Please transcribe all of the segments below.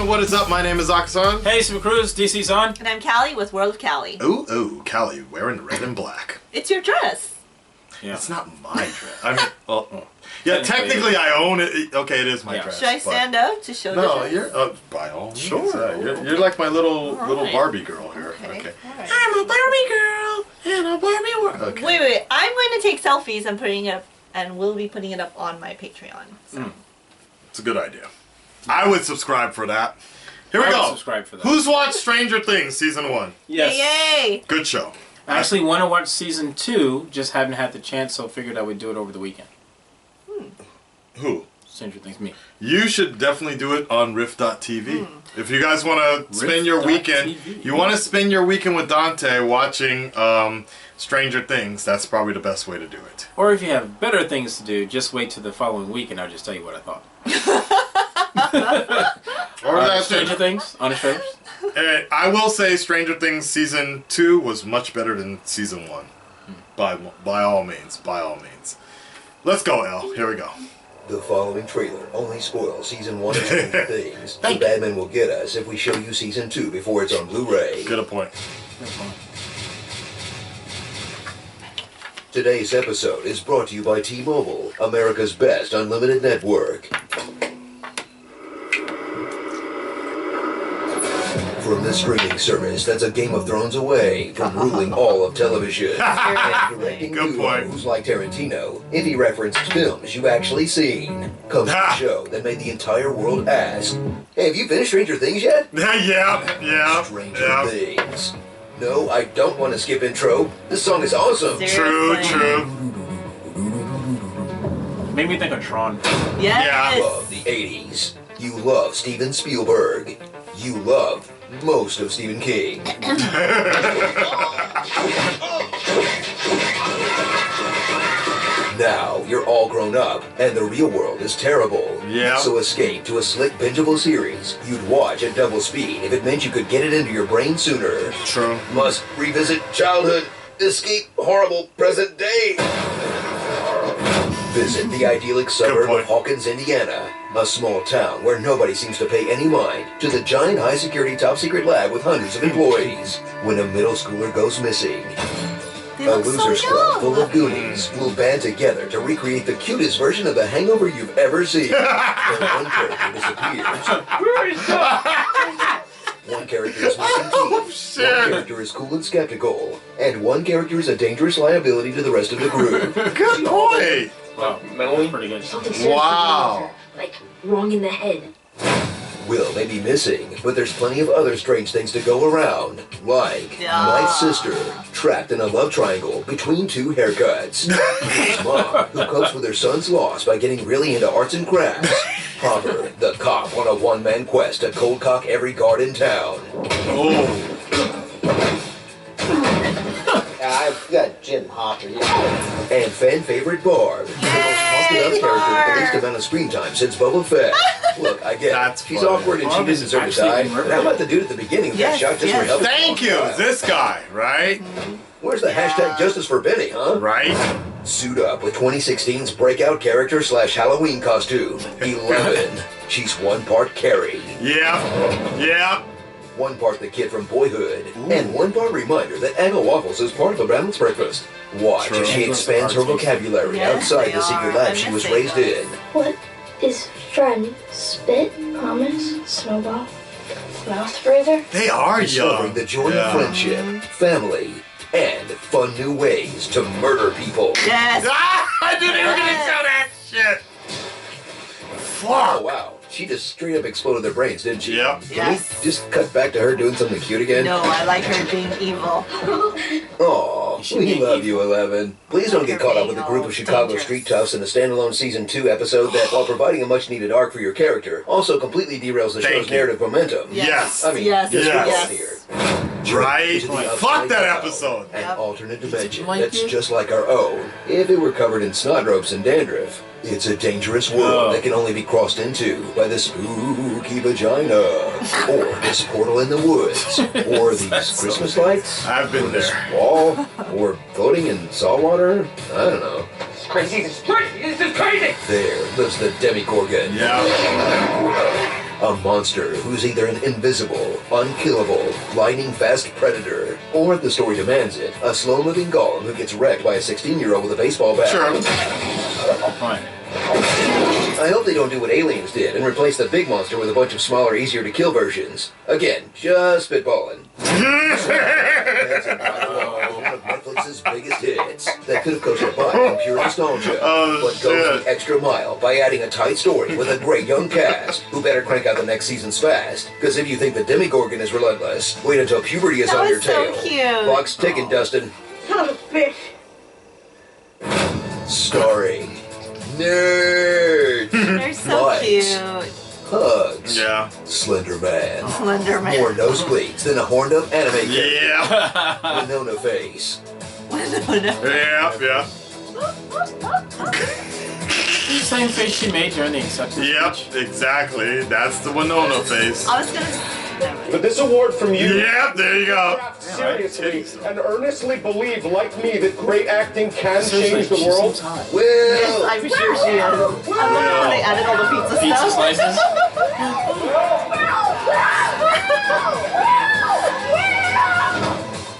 to What Is Up. My name is Akasan. Hey, Super Cruz, DC's on. And I'm Callie with World of Callie. Ooh, Callie, wearing red and black. It's your dress. Yeah. It's not my dress. I mean, well, yeah, technically I own it. Okay, it is my dress. Should I stand up to show the dress? No, you're by all means. Sure. Yeah, you're like my little Barbie girl here. Okay. Right. I'm a Barbie girl in a Barbie world. Okay. Wait. I'm going to take selfies and putting it up, and we'll be putting it up on my Patreon. So. It's a good idea. I would subscribe for that. Here we I go. would subscribe for that. Who's watched Stranger Things season 1? Yes. Yay! Good show. I actually want to watch season 2, just haven't had the chance, so figured I would do it over the weekend. Who? Stranger Things, me. You should definitely do it on Riff.tv. If you guys want to spend your weekend, you want to spend your weekend with Dante watching Stranger Things, that's probably the best way to do it. Or if you have better things to do, just wait till the following week and I'll just tell you what I thought. Or that Stranger Things, honest trailers. I will say Stranger Things season 2 was much better than season 1. By all means. Let's go, Elle. Here we go. The following trailer only spoils season 1 of Stranger Things. The bad men will get us if we show you season 2 before it's on Blu-ray. Good point. Today's episode is brought to you by T-Mobile, America's best unlimited network. From the streaming service that's a Game of Thrones away from ruling all of television. And directing duos like Tarantino, if he referenced films you've actually seen, comes the show that made the entire world ask, hey, have you finished Stranger Things yet? Yeah. Stranger Things. No, I don't want to skip intro. This song is awesome. Seriously. True. Made me think of Tron. Yes. You love the 80s. You love Steven Spielberg. You love most of Stephen King. Now you're all grown up, and the real world is terrible. Yeah. So escape to a slick, bingeable series you'd watch at double speed if it meant you could get it into your brain sooner. True. Must revisit childhood, escape horrible present day. Visit the idyllic suburb of Hawkins, Indiana, a small town where nobody seems to pay any mind to the giant high-security top-secret lab with hundreds of employees. When a middle schooler goes missing, a loser squad full of goonies will band together to recreate the cutest version of the hangover you've ever seen. When one character disappears. One character is missing teeth, one character is cool and skeptical, and one character is a dangerous liability to the rest of the group. Good point. Wow, that's pretty good. Wow. Like, wrong in the head. Will may be missing, but there's plenty of other strange things to go around, like my sister, trapped in a love triangle between two haircuts. Mom, who copes with her son's loss by getting really into arts and crafts. Hopper, the cop on a one-man quest to cold cock every guard in town. Oh. I've got Jim Hopper, And fan favorite Barb, the most talked about character with the least amount of screen time since Boba Fett. Look, I get it. She's awkward and she doesn't deserve to die. But how about the dude at the beginning who got shot just for helping? Thank you. This guy, right? Where's the hashtag Justice for Benny, huh? Right. Suit up with 2016's breakout character / Halloween costume, 11. She's one part Carrie. Yeah. One part the kid from Boyhood, and one part reminder that Anna Waffles is part of the Browns breakfast. Watch as she expands her vocabulary outside the secret lab she was raised in. What is friend? Spit? Promise? Snowball? Mouth breather? They are Discovering young. the joy of friendship, family, and fun new ways to murder people. Yes. I didn't even get to tell that shit. Oh, Fuck. wow. She just straight up exploded their brains, didn't she? Yep. Can we just cut back to her doing something cute again? No, I like her being evil. Aw, we love you, 11. Please don't get caught up with a group of Chicago street toughs in a standalone Season 2 episode that, while providing a much-needed arc for your character, also completely derails the show's narrative momentum. Yes. I mean, Yes. just Yes. here. Right? Into the Fuck that upside episode. down, An alternate dimension like that's it? just like our own, if it were covered in snot ropes and dandruff. It's a dangerous world that can only be crossed into by the spooky vagina, or this portal in the woods, or these Christmas lights, I've been or this there. wall, or floating in saltwater. I don't know. It's crazy. This is crazy. There lives the Demigorgon. Yeah. A monster who's either an invisible, unkillable, lightning-fast predator, or if the story demands it, a slow-moving golem who gets wrecked by a 16-year-old with a baseball bat. Sure. Fine. I hope they don't do what Aliens did and replace the big monster with a bunch of smaller, easier-to-kill versions. Again, just spitballing. That's one of Netflix's biggest hits that could have coached a butt on pure nostalgia, but goes the extra mile by adding a tight story with a great young cast who better crank out the next seasons fast. Because if you think the Demogorgon is relentless, wait until puberty is on your tail. So cute. Clock's ticking, Dustin. Son of a bitch. Starring nerds. They're so Lights. cute. Hugs. Yeah. Slender Man. Slender Man. More nosebleeds than a horned up anime character. Yeah. Winona face. Yeah, yeah. The same face she made during the acceptance Yep, speech. exactly. That's the Winona face. I was gonna. But this award from you, Yep, there you go. seriously, and earnestly believe, like me, that great acting can Seriously, change the she world. seems hot. Well, I'm sure she is. I love when they added all the pizza Pizza stuff. slices.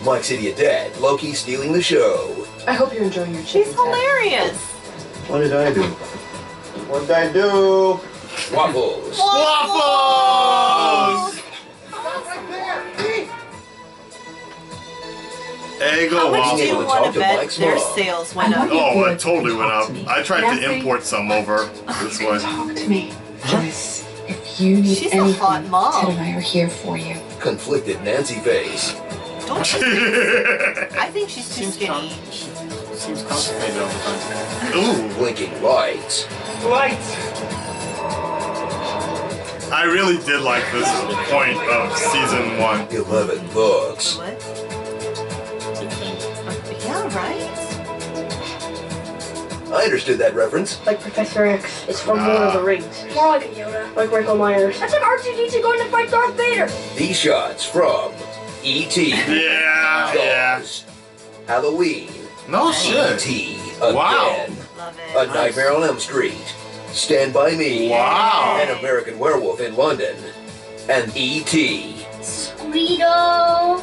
Mike's idiot dad, Loki stealing the show. I hope you're enjoying your chicken. She's hilarious. What did I do? What did I do? Waffles. Waffles! Eggo How much do waffles. you Waffles. want Talk to to bet Mike's their mom. sales went up? Oh, it totally went up. I tried to import some over this way. Talk to me. Just if you need She's a anything, hot mom. Ted and I are here for you. Conflicted Nancy face. Don't you? I think she's too skinny. She seems constipated all the time. Ooh, Blinking lights. I really did like this point of season 1. 11 books. What? Yeah, right? I understood that reference. Like Professor X. It's from Lord of the Rings. More like a Yoda. Like Michael Myers. That's like R2-D2 going to fight Darth Vader. These shots from E.T. Yeah, yeah. Jaws. Halloween. No shit. E.T. again. Wow. Love A it. Nightmare on Elm Street. Stand By Me. Wow. An American Werewolf in London. And E.T. Sweeto.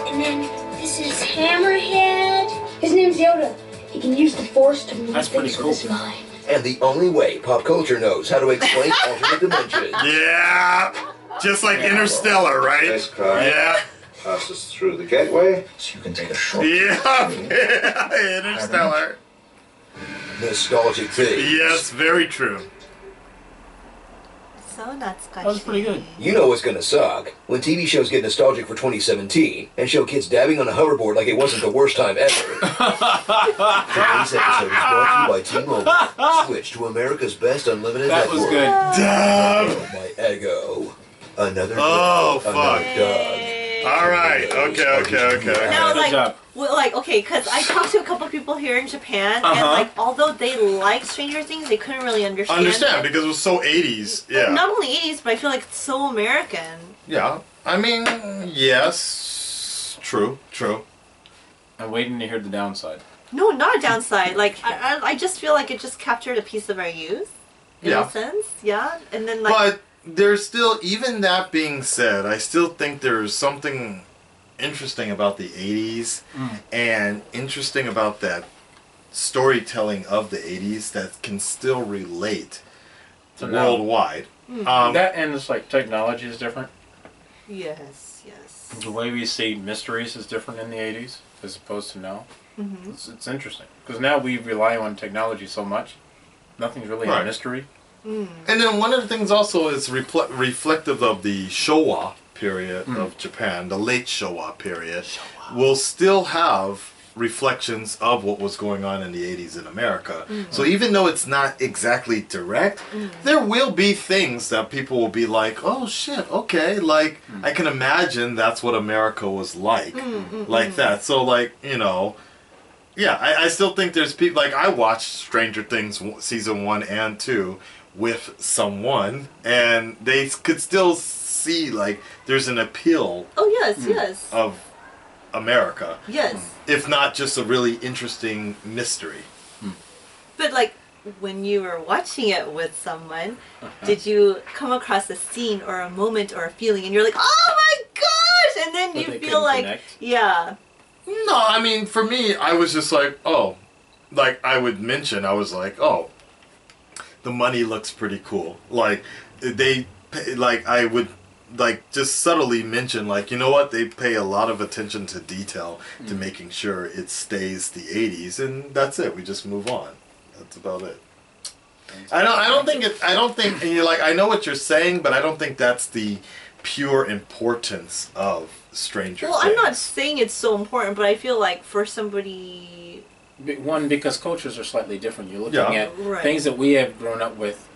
And then this is Hammerhead. His name's Yoda. He can use the Force to move That's pretty things cool. with his mind. And the only way pop culture knows how to explain alternate dimensions. Yeah. Just like Interstellar, right? Nice car. Yeah. Passes through the gateway. So you can take a short. Yeah. Interstellar. Nostalgic things. Yes, very true. So nuts, That was pretty good. You know what's gonna suck? When TV shows get nostalgic for 2017 and show kids dabbing on a hoverboard like it wasn't the worst time ever. Today's episode is brought to you by T-Mobile. Switch to America's best unlimited That was network. good. Damn. Oh, my ego. Another Oh, Doug, fuck. another Doug. All right. Okay. Now, Good job. okay, because I talked to a couple people here in Japan, and Uh-huh. although they liked Stranger Things, they couldn't really understand. Understand it. because it was so 80s. Yeah. Not only 80s, but I feel like it's so American. Yeah. I mean, yes. True. I'm waiting to hear the downside. No, not a downside. Like I just feel like it just captured a piece of our youth, in Yeah. a sense. Yeah, and then like. But there's still, even that being said, I still think there's something interesting about the 80s and interesting about that storytelling of the 80s that can still relate So now- worldwide. That and it's like technology is different. Yes. The way we see mysteries is different in the 80s as opposed to now. It's interesting because now we rely on technology so much. Nothing's really Right. a mystery. And then one of the things also is reflective of the Showa period of Japan, the late Showa period, will still have reflections of what was going on in the 80s in America. So even though it's not exactly direct, there will be things that people will be like, oh shit, okay, like I can imagine that's what America was like that. So like, you know, yeah, I still think there's people, like I watched Stranger Things season 1 and 2 with someone, and they could still see like there's an appeal Oh yes. of America, Yes. if not just a really interesting mystery. But like when you were watching it with someone, did you come across a scene or a moment or a feeling and you're like, oh my gosh, and then you feel like yeah. No, I mean, for me, I was just like, oh, like I would mention, I was like, oh, the money looks pretty cool. Like I would like just subtly mention, like, you know what, they pay a lot of attention to detail to making sure it stays the 80s, and that's it. We just move on. That's about it. I don't think and you're like, I know what you're saying, but I don't think that's the pure importance of Stranger Things. I'm not saying it's so important, but I feel like for somebody... One, because cultures are slightly different. You're looking at things that we have grown up with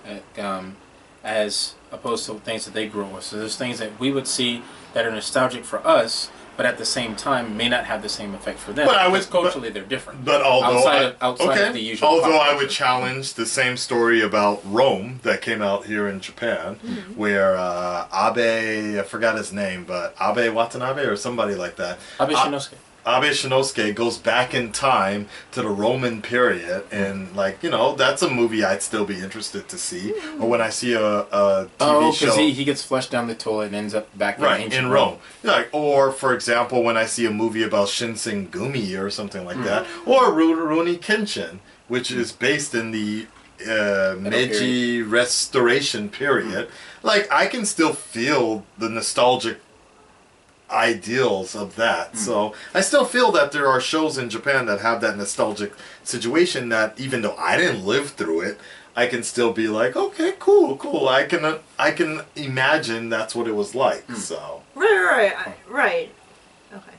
as opposed to things that they grew up with. So there's things that we would see that are nostalgic for us, but at the same time may not have the same effect for them. But culturally they're different. But although outside of the usual. Although I would challenge the same story about Rome that came out here in Japan, where Abe, I forgot his name, but Abe Watanabe or somebody like that. Abe Shinosuke. Abe Shinosuke goes back in time to the Roman period, and like, you know, that's a movie I'd still be interested to see. Or when I see a TV show, because he gets flushed down the toilet and ends up back in Rome. Like, or for example, when I see a movie about Shinsengumi or something like that, or Rurouni Kenshin, which is based in the Meiji Restoration period, like I can still feel the nostalgic ideals of that. So I still feel that there are shows in Japan that have that nostalgic situation that even though I didn't live through it, I can still be like, okay, cool. I can imagine that's what it was like. So right. Okay.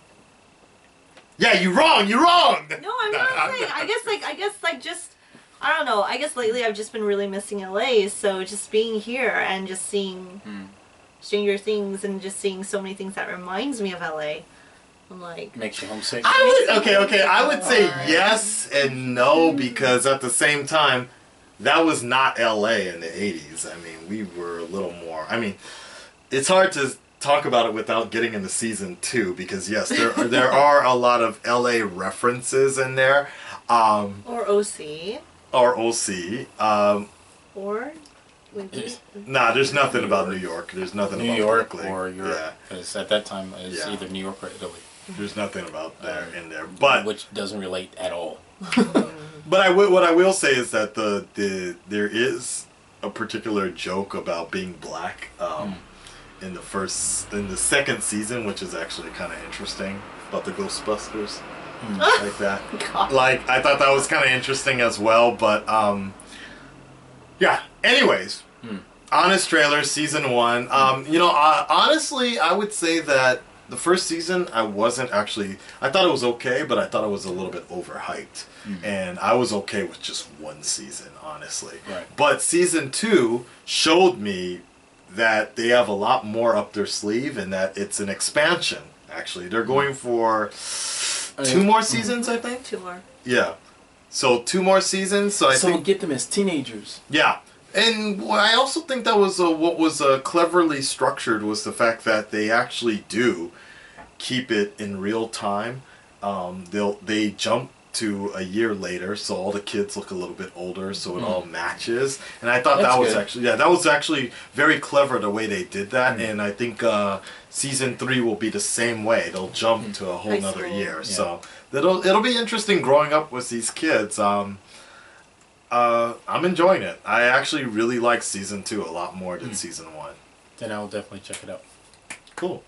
Yeah, you're wrong. No, I'm not saying. I guess just I don't know. I guess lately I've just been really missing LA. So just being here and just seeing Stranger Things and just seeing so many things that reminds me of LA. I'm like, makes you homesick. I would say yes and no, because at the same time, that was not LA in the 80s. I mean, we were a little more. I mean, it's hard to talk about it without getting into season 2, because yes, there are a lot of LA references in there. Or OC. Or. Nah, there's nothing about New York. There's nothing New about York Berkeley. or Europe. Because at that time it was either New York or Italy. There's nothing about there in there, but which doesn't relate at all. But what I will say is that there is a particular joke about being black in the second season, which is actually kind of interesting, about the Ghostbusters, like that. God. Like I thought that was kind of interesting as well, but yeah. Anyways, honest trailer, season 1. You know, honestly, I would say that the first season, I thought it was okay, but I thought it was a little bit overhyped. And I was okay with just one season, honestly. Right. But season 2 showed me that they have a lot more up their sleeve and that it's an expansion, actually. They're going for 2 more seasons, I think? 2 more. Yeah. So 2 more seasons. So I think we'll get them as teenagers. Yeah. And I also think that was what was cleverly structured was the fact that they actually do keep it in real time. They jump to a year later, so all the kids look a little bit older, so it all matches. And I thought that was actually very clever the way they did that. And I think season 3 will be the same way. They'll jump to a whole nother year. Yeah. So it'll be interesting growing up with these kids. I'm enjoying it. I actually really like season 2 a lot more than season 1. Then I'll definitely check it out. Cool.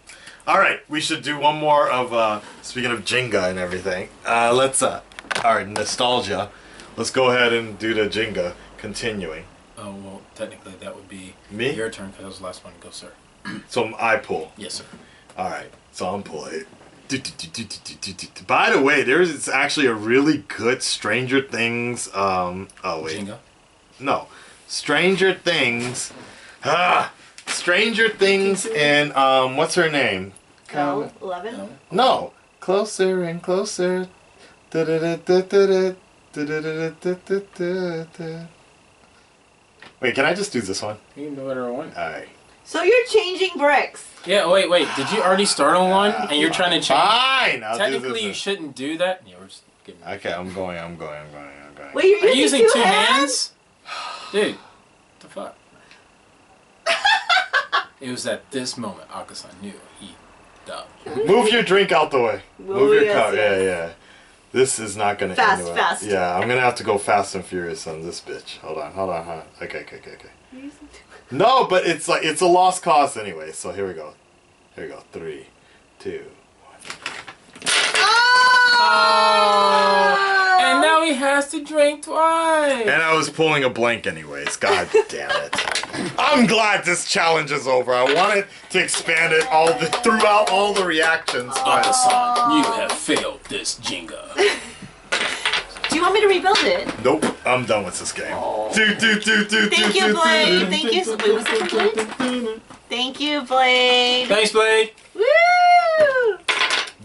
All right, we should do one more of speaking of Jenga and everything. Let's our nostalgia. Let's go ahead and do the Jenga. Continuing. Oh well, technically that would be me. Your turn because I was the last one to go, sir. So I pull. Yes, sir. All right, so I'm pulling. By the way, there's actually a really good Stranger Things. Oh wait. Jenga? No, Stranger Things. Stranger Things and what's her name? 11? No, Closer and Closer. Wait, can I just do this one? You can do whatever I want. All right. So you're changing bricks. Yeah, wait. Did you already start on one and you're trying to change? Fine. Technically, you shouldn't do that. Yeah, Okay, I'm going. Wait, you're Are you using using two two hands? Dude, what the fuck? It was at this moment Akasan knew he dubbed. Move your drink out the way. Move your yes, cup. yes. Yeah. This is not gonna Fast, end well. fast. Yeah, I'm gonna have to go fast and furious on this bitch. Hold on. Okay. No, but it's like it's a lost cause anyway. So here we go. 3, 2, 1. Oh! And now he has to drink twice. And I was pulling a blank anyways. God damn it. I'm glad this challenge is over. I wanted to expand it throughout all the reactions. Akasan, you have failed this Jenga. Do you want me to rebuild it? Nope, I'm done with this game. Thank you, Blade. Thank you. Wait, was it from Blade? Thank you, Blade. Thanks, Blade. Woo!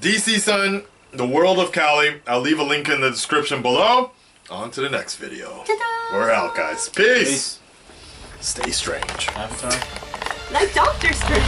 DC-san, the world of Cali. I'll leave a link in the description below. On to the next video. Ta-da! We're out, guys. Peace. Stay strange. Avatar. Like Doctor Strange.